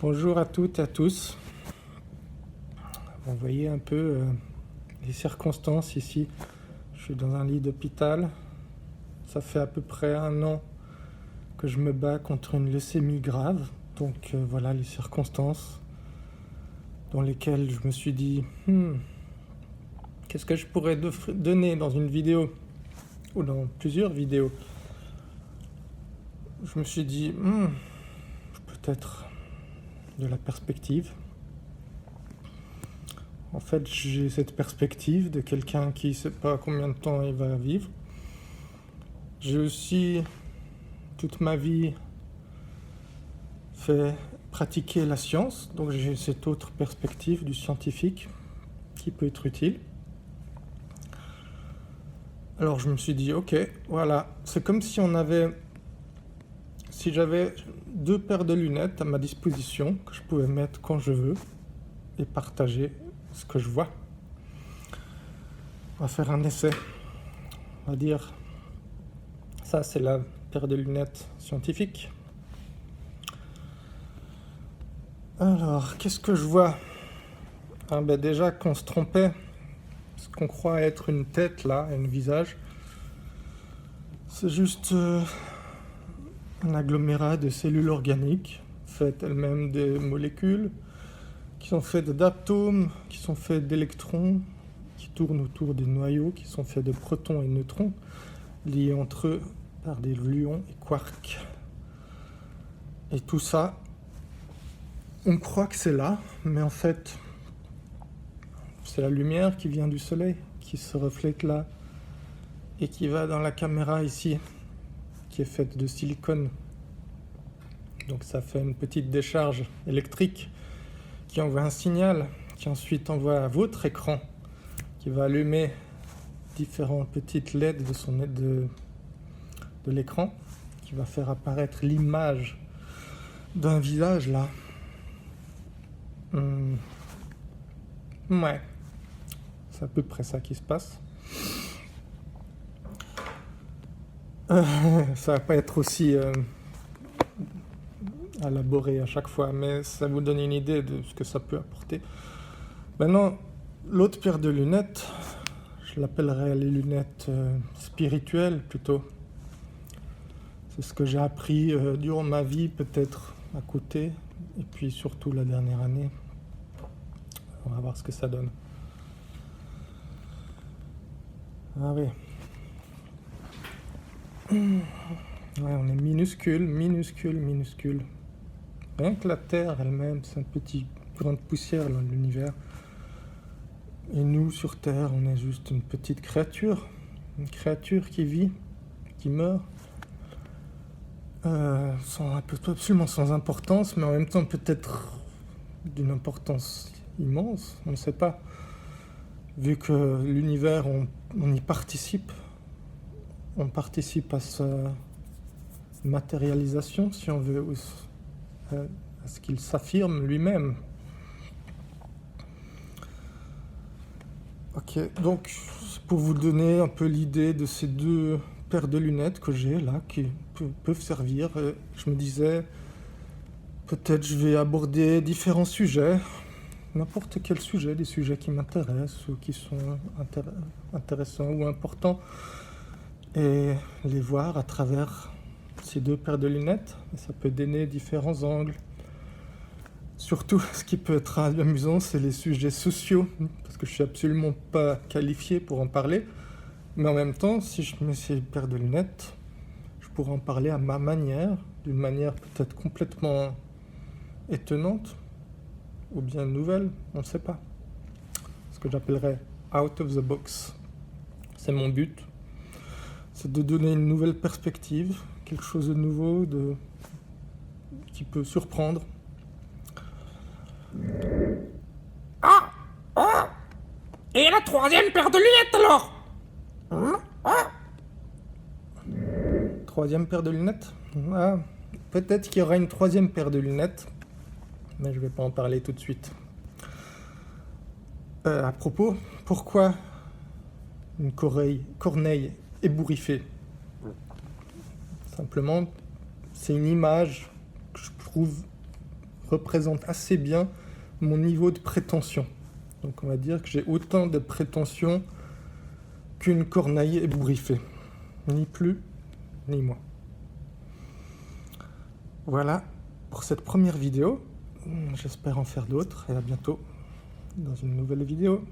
Bonjour à toutes et à tous. Vous voyez un peu les circonstances ici. Je suis dans un lit d'hôpital. Ça fait à peu près 1 an que je me bats contre une leucémie grave. Donc voilà les circonstances dans lesquelles je me suis dit qu'est-ce que je pourrais donner dans une vidéo ou dans plusieurs vidéos. Je me suis dit peut-être de la perspective. En fait, j'ai cette perspective de quelqu'un qui ne sait pas combien de temps il va vivre. J'ai aussi, toute ma vie, fait pratiquer la science, donc j'ai cette autre perspective du scientifique qui peut être utile. Alors je me suis dit, ok, voilà, c'est comme si j'avais 2 paires de lunettes à ma disposition que je pouvais mettre quand je veux et partager ce que je vois. On va faire un essai. On va dire, ça c'est la paire de lunettes scientifique. Alors, qu'est-ce que je vois ? Déjà qu'on se trompait, ce qu'on croit être une tête là, un visage, c'est juste un agglomérat de cellules organiques, faites elles-mêmes des molécules, qui sont faites d'atomes, qui sont faites d'électrons, qui tournent autour des noyaux, qui sont faits de protons et neutrons, liés entre eux par des gluons et quarks. Et tout ça, on croit que c'est là, mais en fait, c'est la lumière qui vient du soleil, qui se reflète là, et qui va dans la caméra ici, qui est faite de silicone. Donc ça fait une petite décharge électrique qui envoie un signal, qui ensuite envoie à votre écran, qui va allumer différentes petites LED de l'écran, qui va faire apparaître l'image d'un visage là. Ouais, c'est à peu près ça qui se passe. Ça va pas être aussi élaboré à chaque fois, mais ça vous donne une idée de ce que ça peut apporter. Maintenant, l'autre paire de lunettes, je l'appellerais les lunettes spirituelles plutôt. C'est ce que j'ai appris durant ma vie, peut-être à côté, et puis surtout la dernière année. On va voir ce que ça donne. Ah oui. Ouais, on est minuscule. Rien que la Terre elle-même, c'est un petit grain de poussière dans l'univers. Et nous, sur Terre, on est juste une petite créature. Une créature qui vit, qui meurt. Absolument sans importance, mais en même temps peut-être d'une importance immense, on ne sait pas. Vu que l'univers, on y participe. On participe à sa matérialisation, si on veut, à ce qu'il s'affirme lui-même. Ok, donc pour vous donner un peu l'idée de ces 2 paires de lunettes que j'ai là, qui peuvent servir, je me disais, peut-être je vais aborder différents sujets, n'importe quel sujet, des sujets qui m'intéressent ou qui sont intéressants ou importants, et les voir à travers ces 2 paires de lunettes. Et ça peut donner différents angles. Surtout, ce qui peut être amusant, c'est les sujets sociaux, parce que je suis absolument pas qualifié pour en parler. Mais en même temps, si je mets ces paires de lunettes, je pourrais en parler à ma manière, d'une manière peut-être complètement étonnante, ou bien nouvelle, on ne sait pas. Ce que j'appellerais out of the box. C'est mon but. C'est de donner une nouvelle perspective, quelque chose de nouveau, qui peut surprendre. Et la 3e paire de lunettes alors ? 3e paire de lunettes ? Peut-être qu'il y aura une 3e paire de lunettes, mais je ne vais pas en parler tout de suite. À propos, pourquoi une corneille ébouriffée? Simplement, c'est une image que je trouve représente assez bien mon niveau de prétention. Donc on va dire que j'ai autant de prétention qu'une corneille ébouriffée. Ni plus, ni moins. Voilà pour cette première vidéo. J'espère en faire d'autres et à bientôt dans une nouvelle vidéo.